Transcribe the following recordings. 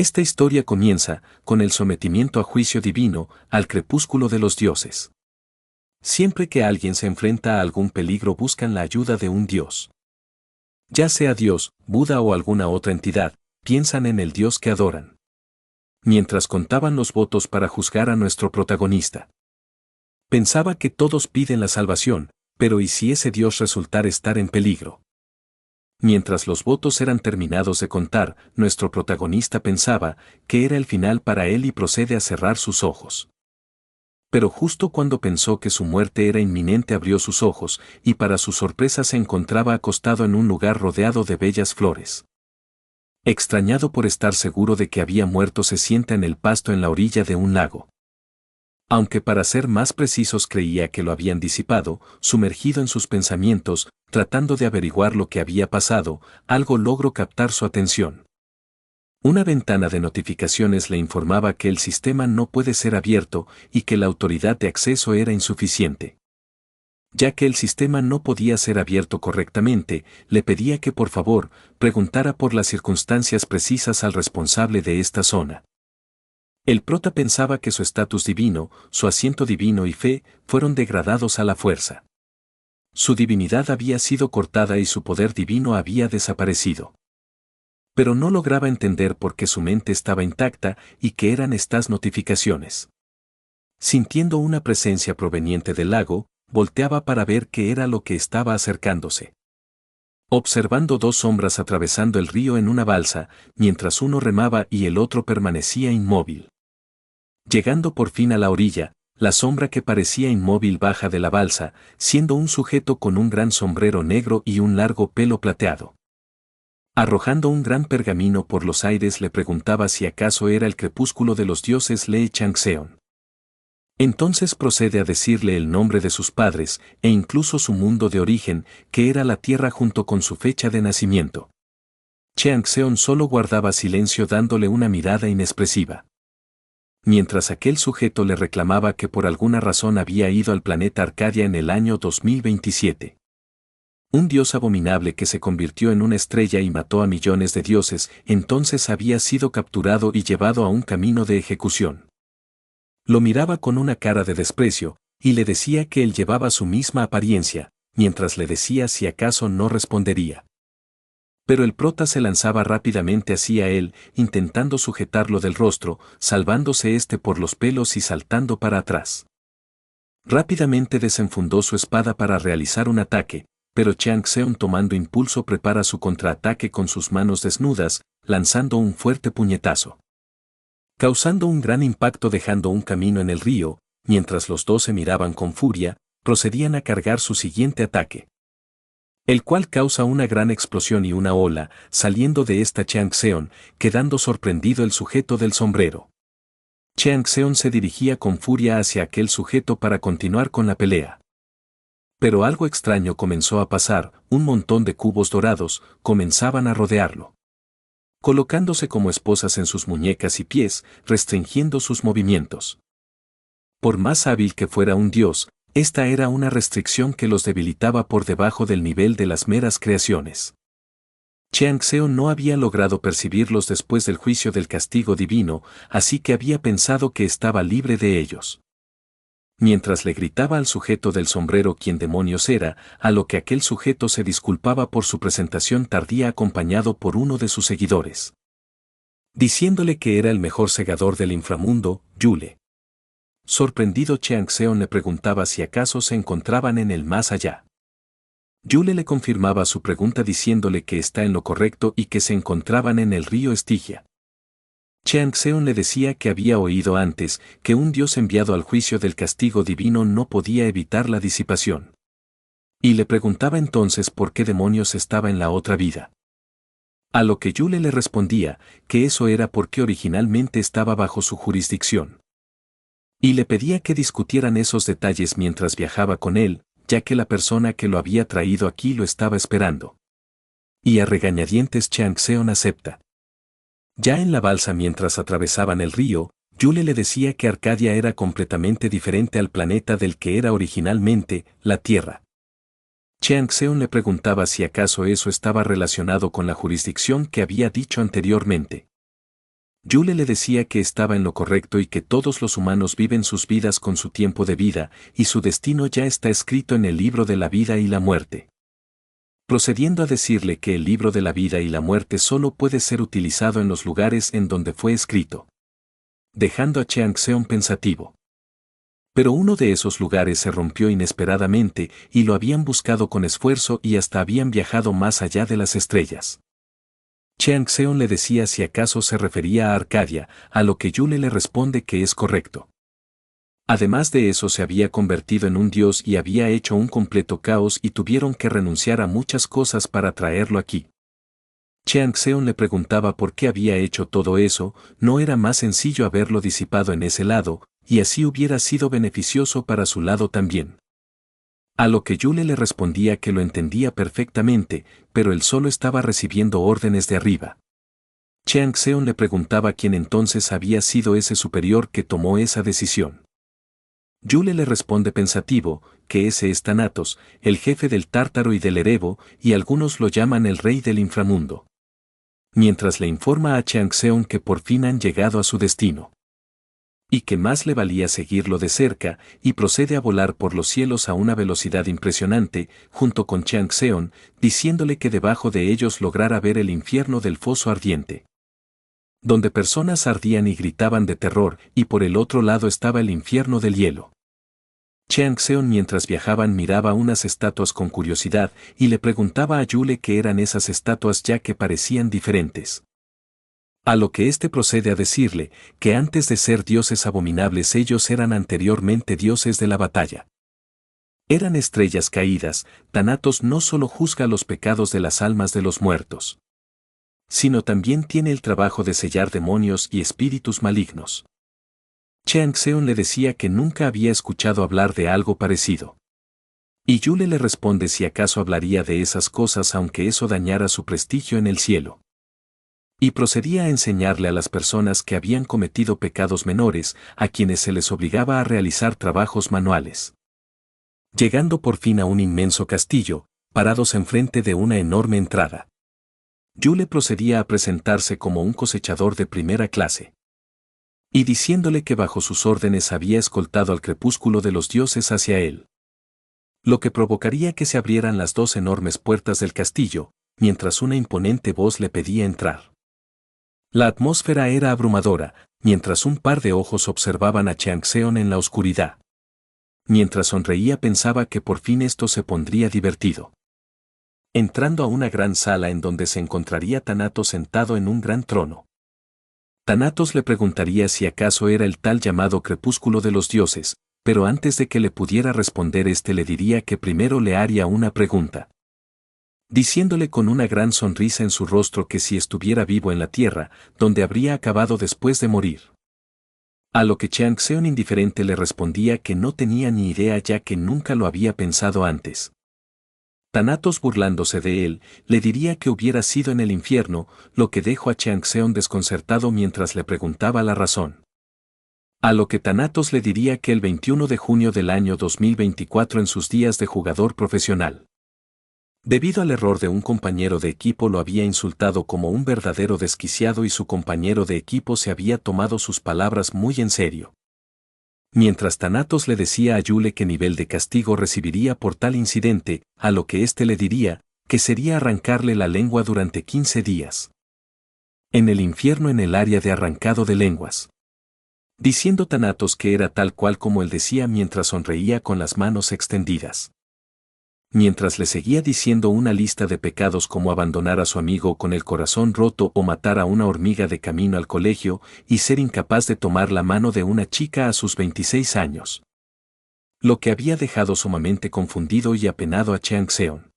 Esta historia comienza con el sometimiento a juicio divino al crepúsculo de los dioses. Siempre que alguien se enfrenta a algún peligro buscan la ayuda de un dios. Ya sea Dios, Buda o alguna otra entidad, piensan en el Dios que adoran. Mientras contaban los votos para juzgar a nuestro protagonista. Pensaba que todos piden la salvación, pero ¿y si ese Dios resultara estar en peligro? Mientras los votos eran terminados de contar, nuestro protagonista pensaba que era el final para él y procede a cerrar sus ojos. Pero justo cuando pensó que su muerte era inminente abrió sus ojos, y para su sorpresa se encontraba acostado en un lugar rodeado de bellas flores. Extrañado por estar seguro de que había muerto se sienta en el pasto en la orilla de un lago. Aunque para ser más precisos creía que lo habían disipado, sumergido en sus pensamientos, tratando de averiguar lo que había pasado, algo logró captar su atención. Una ventana de notificaciones le informaba que el sistema no puede ser abierto y que la autoridad de acceso era insuficiente. Ya que el sistema no podía ser abierto correctamente, le pedía que por favor, preguntara por las circunstancias precisas al responsable de esta zona. El prota pensaba que su estatus divino, su asiento divino y fe, fueron degradados a la fuerza. Su divinidad había sido cortada y su poder divino había desaparecido. Pero no lograba entender por qué su mente estaba intacta y qué eran estas notificaciones. Sintiendo una presencia proveniente del lago, volteaba para ver qué era lo que estaba acercándose. Observando dos sombras atravesando el río en una balsa, mientras uno remaba y el otro permanecía inmóvil. Llegando por fin a la orilla, la sombra que parecía inmóvil baja de la balsa, siendo un sujeto con un gran sombrero negro y un largo pelo plateado. Arrojando un gran pergamino por los aires le preguntaba si acaso era el crepúsculo de los dioses Lei Changseon. Entonces procede a decirle el nombre de sus padres, e incluso su mundo de origen, que era la tierra junto con su fecha de nacimiento. Changseon solo guardaba silencio dándole una mirada inexpresiva. Mientras aquel sujeto le reclamaba que por alguna razón había ido al planeta Arcadia en el año 2027. Un dios abominable que se convirtió en una estrella y mató a millones de dioses, entonces había sido capturado y llevado a un camino de ejecución. Lo miraba con una cara de desprecio, y le decía que él llevaba su misma apariencia, mientras le decía si acaso no respondería. Pero el prota se lanzaba rápidamente hacia él, intentando sujetarlo del rostro, salvándose por los pelos y saltando para atrás. Rápidamente desenfundó su espada para realizar un ataque, pero Changseon tomando impulso prepara su contraataque con sus manos desnudas, lanzando un fuerte puñetazo. Causando un gran impacto dejando un camino en el río, mientras los dos se miraban con furia, procedían a cargar su siguiente ataque. El cual causa una gran explosión y una ola, saliendo de esta Changseon, quedando sorprendido el sujeto del sombrero. Changseon se dirigía con furia hacia aquel sujeto para continuar con la pelea. Pero algo extraño comenzó a pasar, un montón de cubos dorados comenzaban a rodearlo. Colocándose como esposas en sus muñecas y pies, restringiendo sus movimientos. Por más hábil que fuera un dios, esta era una restricción que los debilitaba por debajo del nivel de las meras creaciones. Changseon no había logrado percibirlos después del juicio del castigo divino, así que había pensado que estaba libre de ellos. Mientras le gritaba al sujeto del sombrero quién demonios era, a lo que aquel sujeto se disculpaba por su presentación tardía acompañado por uno de sus seguidores. Diciéndole que era el mejor segador del inframundo, Yule. Sorprendido Changseon le preguntaba si acaso se encontraban en el más allá. Yule le confirmaba su pregunta diciéndole que está en lo correcto y que se encontraban en el río Estigia. Changseon le decía que había oído antes que un dios enviado al juicio del castigo divino no podía evitar la disipación. Y le preguntaba entonces por qué demonios estaba en la otra vida. A lo que Yule le respondía que eso era porque originalmente estaba bajo su jurisdicción. Y le pedía que discutieran esos detalles mientras viajaba con él, ya que la persona que lo había traído aquí lo estaba esperando. Y a regañadientes Changseon acepta. Ya en la balsa mientras atravesaban el río, Yule le decía que Arcadia era completamente diferente al planeta del que era originalmente, la Tierra. Changseon le preguntaba si acaso eso estaba relacionado con la jurisdicción que había dicho anteriormente. Yule le decía que estaba en lo correcto y que todos los humanos viven sus vidas con su tiempo de vida, y su destino ya está escrito en el libro de la vida y la muerte. Procediendo a decirle que el libro de la vida y la muerte solo puede ser utilizado en los lugares en donde fue escrito. Dejando a Chiang Seon pensativo. Pero uno de esos lugares se rompió inesperadamente y lo habían buscado con esfuerzo y hasta habían viajado más allá de las estrellas. Chiang Seon le decía si acaso se refería a Arcadia, a lo que Yule le responde que es correcto. Además de eso se había convertido en un dios y había hecho un completo caos y tuvieron que renunciar a muchas cosas para traerlo aquí. Chiang Seon le preguntaba por qué había hecho todo eso, no era más sencillo haberlo disipado en ese lado, y así hubiera sido beneficioso para su lado también. A lo que Yule le respondía que lo entendía perfectamente, pero él solo estaba recibiendo órdenes de arriba. Chiang Seon le preguntaba quién entonces había sido ese superior que tomó esa decisión. Yule le responde pensativo, que ese es Thanatos, el jefe del Tártaro y del Erebo, y algunos lo llaman el rey del inframundo. Mientras le informa a Chiang Seon que por fin han llegado a su destino. Y que más le valía seguirlo de cerca, y procede a volar por los cielos a una velocidad impresionante, junto con Chiang Seon, diciéndole que debajo de ellos lograra ver el infierno del foso ardiente. Donde personas ardían y gritaban de terror, y por el otro lado estaba el infierno del hielo. Chiang Seon mientras viajaban miraba unas estatuas con curiosidad, y le preguntaba a Yule qué eran esas estatuas ya que parecían diferentes. A lo que éste procede a decirle, que antes de ser dioses abominables ellos eran anteriormente dioses de la batalla. Eran estrellas caídas, Thanatos no solo juzga los pecados de las almas de los muertos, sino también tiene el trabajo de sellar demonios y espíritus malignos. Chiang Seon le decía que nunca había escuchado hablar de algo parecido. Y Yule le responde si acaso hablaría de esas cosas aunque eso dañara su prestigio en el cielo. Y procedía a enseñarle a las personas que habían cometido pecados menores, a quienes se les obligaba a realizar trabajos manuales. Llegando por fin a un inmenso castillo, parados enfrente de una enorme entrada. Yule procedía a presentarse como un cosechador de primera clase. Y diciéndole que bajo sus órdenes había escoltado al crepúsculo de los dioses hacia él. Lo que provocaría que se abrieran las dos enormes puertas del castillo, mientras una imponente voz le pedía entrar. La atmósfera era abrumadora, mientras un par de ojos observaban a Chiang Seon en la oscuridad. Mientras sonreía pensaba que por fin esto se pondría divertido. Entrando a una gran sala en donde se encontraría Thanatos sentado en un gran trono. Thanatos le preguntaría si acaso era el tal llamado crepúsculo de los dioses, pero antes de que le pudiera responder le diría que primero le haría una pregunta. Diciéndole con una gran sonrisa en su rostro que si estuviera vivo en la tierra, donde habría acabado después de morir. A lo que Chiang Seon indiferente le respondía que no tenía ni idea ya que nunca lo había pensado antes. Thanatos burlándose de él, le diría que hubiera sido en el infierno, lo que dejó a Chiang Seon desconcertado mientras le preguntaba la razón. A lo que Thanatos le diría que el 21 de junio del año 2024 en sus días de jugador profesional. Debido al error de un compañero de equipo lo había insultado como un verdadero desquiciado y su compañero de equipo se había tomado sus palabras muy en serio. Mientras Thanatos le decía a Yule qué nivel de castigo recibiría por tal incidente, a lo que éste le diría, que sería arrancarle la lengua durante 15 días. En el infierno en el área de arrancado de lenguas. Diciendo Thanatos que era tal cual como él decía mientras sonreía con las manos extendidas. Mientras le seguía diciendo una lista de pecados como abandonar a su amigo con el corazón roto o matar a una hormiga de camino al colegio y ser incapaz de tomar la mano de una chica a sus 26 años. Lo que había dejado sumamente confundido y apenado a Chiang Seon.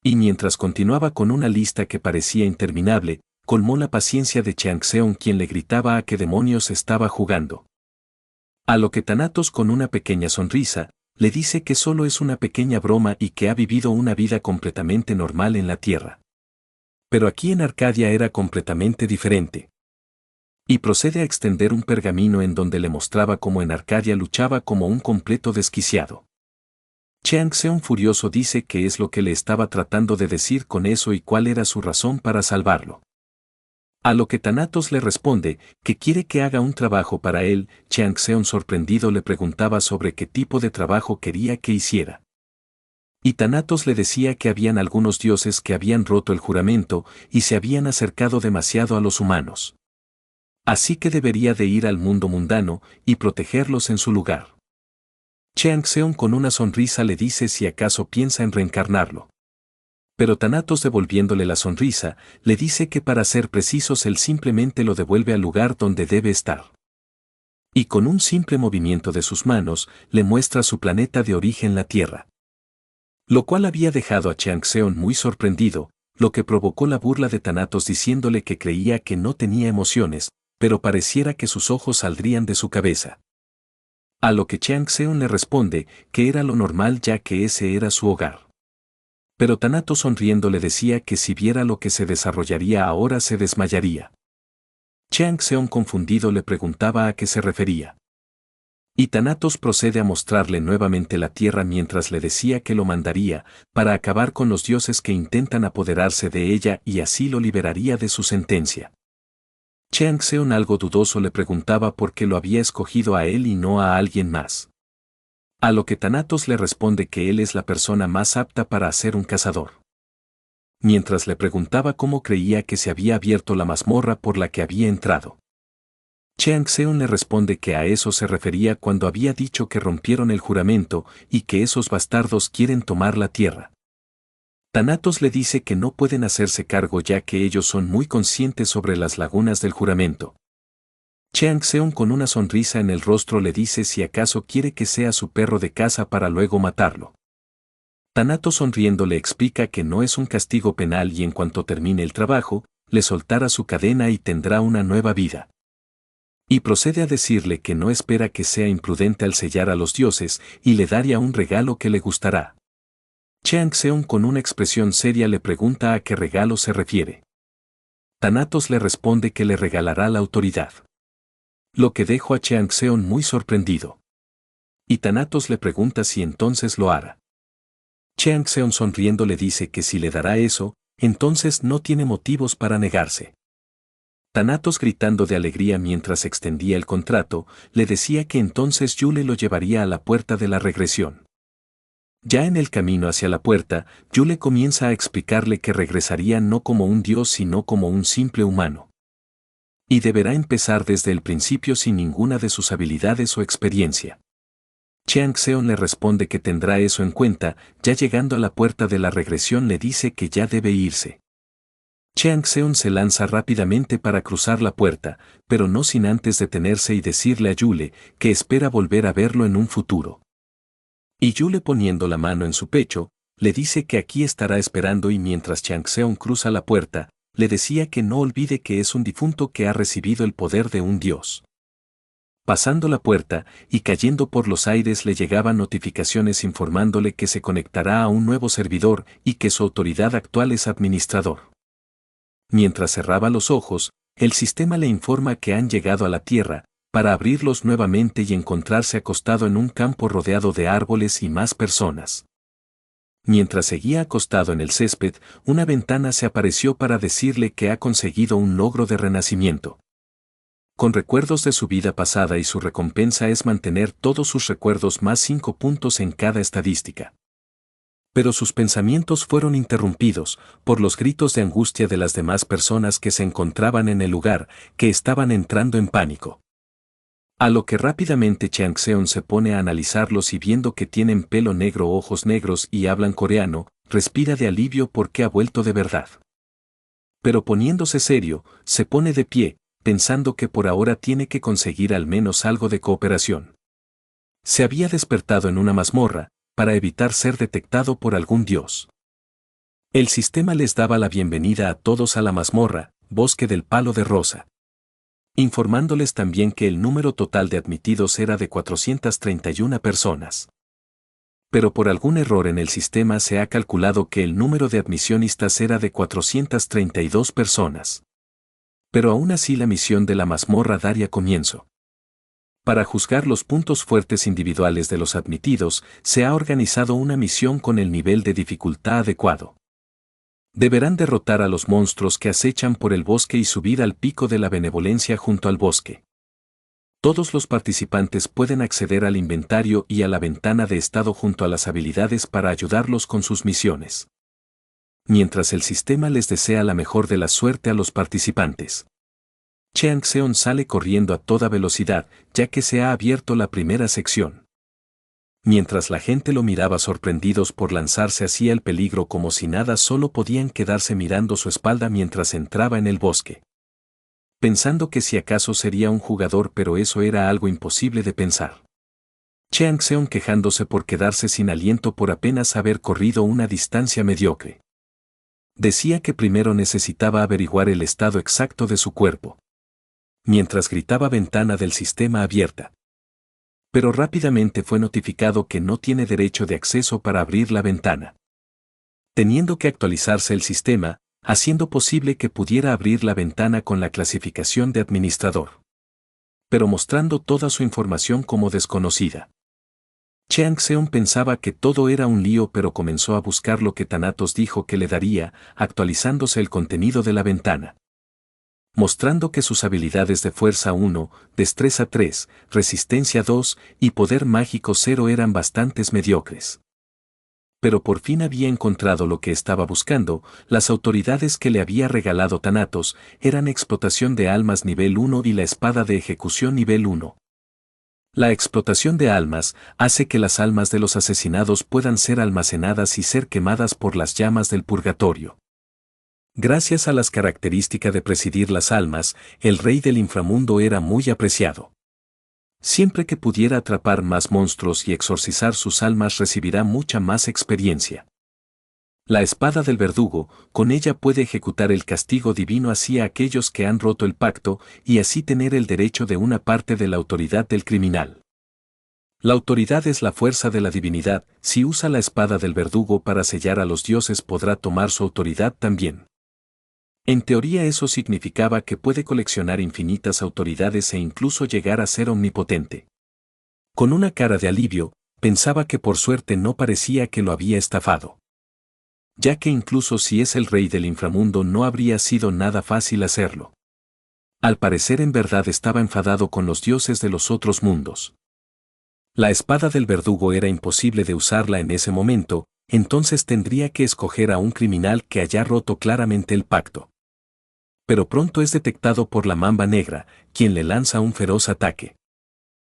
Y mientras continuaba con una lista que parecía interminable, colmó la paciencia de Chiang Seon quien le gritaba a qué demonios estaba jugando. A lo que Thanatos con una pequeña sonrisa, le dice que solo es una pequeña broma y que ha vivido una vida completamente normal en la Tierra. Pero aquí en Arcadia era completamente diferente. Y procede a extender un pergamino en donde le mostraba cómo en Arcadia luchaba como un completo desquiciado. Chiang Seon furioso dice qué es lo que le estaba tratando de decir con eso y cuál era su razón para salvarlo. A lo que Thanatos le responde que quiere que haga un trabajo para él. Changseon sorprendido le preguntaba sobre qué tipo de trabajo quería que hiciera. Y Thanatos le decía que habían algunos dioses que habían roto el juramento y se habían acercado demasiado a los humanos. Así que debería de ir al mundo mundano y protegerlos en su lugar. Changseon con una sonrisa le dice si acaso piensa en reencarnarlo. Pero Thanatos, devolviéndole la sonrisa, le dice que para ser precisos él simplemente lo devuelve al lugar donde debe estar. Y con un simple movimiento de sus manos, le muestra su planeta de origen, la Tierra. Lo cual había dejado a Changseon muy sorprendido, lo que provocó la burla de Thanatos diciéndole que creía que no tenía emociones, pero pareciera que sus ojos saldrían de su cabeza. A lo que Changseon le responde que era lo normal ya que ese era su hogar. Pero Thanatos sonriendo le decía que si viera lo que se desarrollaría ahora se desmayaría. Changseon confundido le preguntaba a qué se refería. Y Thanatos procede a mostrarle nuevamente la tierra mientras le decía que lo mandaría para acabar con los dioses que intentan apoderarse de ella y así lo liberaría de su sentencia. Changseon algo dudoso le preguntaba por qué lo había escogido a él y no a alguien más. A lo que Thanatos le responde que él es la persona más apta para ser un cazador. Mientras le preguntaba cómo creía que se había abierto la mazmorra por la que había entrado. Changseon le responde que a eso se refería cuando había dicho que rompieron el juramento y que esos bastardos quieren tomar la tierra. Thanatos le dice que no pueden hacerse cargo ya que ellos son muy conscientes sobre las lagunas del juramento. Changseon con una sonrisa en el rostro le dice si acaso quiere que sea su perro de caza para luego matarlo. Thanatos sonriendo le explica que no es un castigo penal y en cuanto termine el trabajo, le soltará su cadena y tendrá una nueva vida. Y procede a decirle que no espera que sea imprudente al sellar a los dioses y le daría un regalo que le gustará. Changseon con una expresión seria le pregunta a qué regalo se refiere. Thanatos le responde que le regalará la autoridad. Lo que dejó a Changseon muy sorprendido. Y Thanatos le pregunta si entonces lo hará. Changseon sonriendo le dice que si le dará eso, entonces no tiene motivos para negarse. Thanatos gritando de alegría mientras extendía el contrato, le decía que entonces Yule lo llevaría a la puerta de la regresión. Ya en el camino hacia la puerta, Yule comienza a explicarle que regresaría no como un dios sino como un simple humano. Y deberá empezar desde el principio sin ninguna de sus habilidades o experiencia. Changseon le responde que tendrá eso en cuenta, ya llegando a la puerta de la regresión le dice que ya debe irse. Changseon se lanza rápidamente para cruzar la puerta, pero no sin antes detenerse y decirle a Yule que espera volver a verlo en un futuro. Y Yule poniendo la mano en su pecho, le dice que aquí estará esperando y mientras Changseon cruza la puerta, le decía que no olvide que es un difunto que ha recibido el poder de un dios. Pasando la puerta y cayendo por los aires le llegaban notificaciones informándole que se conectará a un nuevo servidor y que su autoridad actual es administrador. Mientras cerraba los ojos, el sistema le informa que han llegado a la Tierra, para abrirlos nuevamente y encontrarse acostado en un campo rodeado de árboles y más personas. Mientras seguía acostado en el césped, una ventana se apareció para decirle que ha conseguido un logro de renacimiento. Con recuerdos de su vida pasada y su recompensa es mantener todos sus recuerdos más 5 puntos en cada estadística. Pero sus pensamientos fueron interrumpidos por los gritos de angustia de las demás personas que se encontraban en el lugar, que estaban entrando en pánico. A lo que rápidamente Changseon se pone a analizarlos y viendo que tienen pelo negro, ojos negros y hablan coreano, respira de alivio porque ha vuelto de verdad. Pero poniéndose serio, se pone de pie, pensando que por ahora tiene que conseguir al menos algo de cooperación. Se había despertado en una mazmorra, para evitar ser detectado por algún dios. El sistema les daba la bienvenida a todos a la mazmorra, Bosque del Palo de Rosa. Informándoles también que el número total de admitidos era de 431 personas. Pero por algún error en el sistema se ha calculado que el número de admisionistas era de 432 personas. Pero aún así la misión de la mazmorra daría comienzo. Para juzgar los puntos fuertes individuales de los admitidos, se ha organizado una misión con el nivel de dificultad adecuado. Deberán derrotar a los monstruos que acechan por el bosque y subir al pico de la benevolencia junto al bosque. Todos los participantes pueden acceder al inventario y a la ventana de estado junto a las habilidades para ayudarlos con sus misiones. Mientras el sistema les desea la mejor de la suerte a los participantes. Cheang Seon sale corriendo a toda velocidad, ya que se ha abierto la primera sección. Mientras la gente lo miraba sorprendidos por lanzarse hacia el peligro como si nada, solo podían quedarse mirando su espalda mientras entraba en el bosque. Pensando que si acaso sería un jugador, pero eso era algo imposible de pensar. Cheang Seon quejándose por quedarse sin aliento por apenas haber corrido una distancia mediocre. Decía que primero necesitaba averiguar el estado exacto de su cuerpo. Mientras gritaba ventana del sistema abierta. Pero rápidamente fue notificado que no tiene derecho de acceso para abrir la ventana. Teniendo que actualizarse el sistema, haciendo posible que pudiera abrir la ventana con la clasificación de administrador. Pero mostrando toda su información como desconocida. Cheang Seon pensaba que todo era un lío, pero comenzó a buscar lo que Thanatos dijo que le daría, actualizándose el contenido de la ventana. Mostrando que sus habilidades de fuerza 1, destreza 3, resistencia 2 y poder mágico 0 eran bastante mediocres. Pero por fin había encontrado lo que estaba buscando. Las autoridades que le había regalado Thanatos eran explotación de almas nivel 1 y la espada de ejecución nivel 1. La explotación de almas hace que las almas de los asesinados puedan ser almacenadas y ser quemadas por las llamas del purgatorio. Gracias a las características de presidir las almas, el rey del inframundo era muy apreciado. Siempre que pudiera atrapar más monstruos y exorcizar sus almas, recibirá mucha más experiencia. La espada del verdugo, con ella puede ejecutar el castigo divino hacia aquellos que han roto el pacto y así tener el derecho de una parte de la autoridad del criminal. La autoridad es la fuerza de la divinidad. Si usa la espada del verdugo para sellar a los dioses, podrá tomar su autoridad también. En teoría eso significaba que puede coleccionar infinitas autoridades e incluso llegar a ser omnipotente. Con una cara de alivio, pensaba que por suerte no parecía que lo había estafado. Ya que incluso si es el rey del inframundo no habría sido nada fácil hacerlo. Al parecer en verdad estaba enfadado con los dioses de los otros mundos. La espada del verdugo era imposible de usarla en ese momento, entonces tendría que escoger a un criminal que haya roto claramente el pacto. Pero pronto es detectado por la mamba negra, quien le lanza un feroz ataque.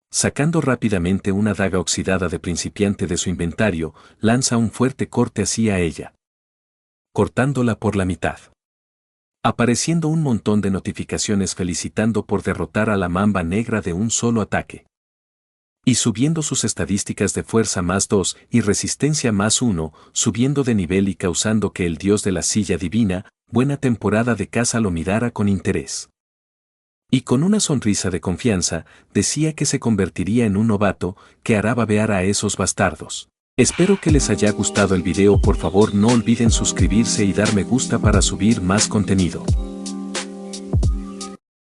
Sacando rápidamente una daga oxidada de principiante de su inventario, lanza un fuerte corte hacia ella, cortándola por la mitad. Apareciendo un montón de notificaciones felicitando por derrotar a la mamba negra de un solo ataque. Y subiendo sus estadísticas de fuerza +2 y resistencia +1, subiendo de nivel y causando que el dios de la silla divina, buena temporada de caza, lo mirara con interés. Y con una sonrisa de confianza, decía que se convertiría en un novato, que hará babear a esos bastardos. Espero que les haya gustado el video. Por favor no olviden suscribirse y dar me gusta para subir más contenido.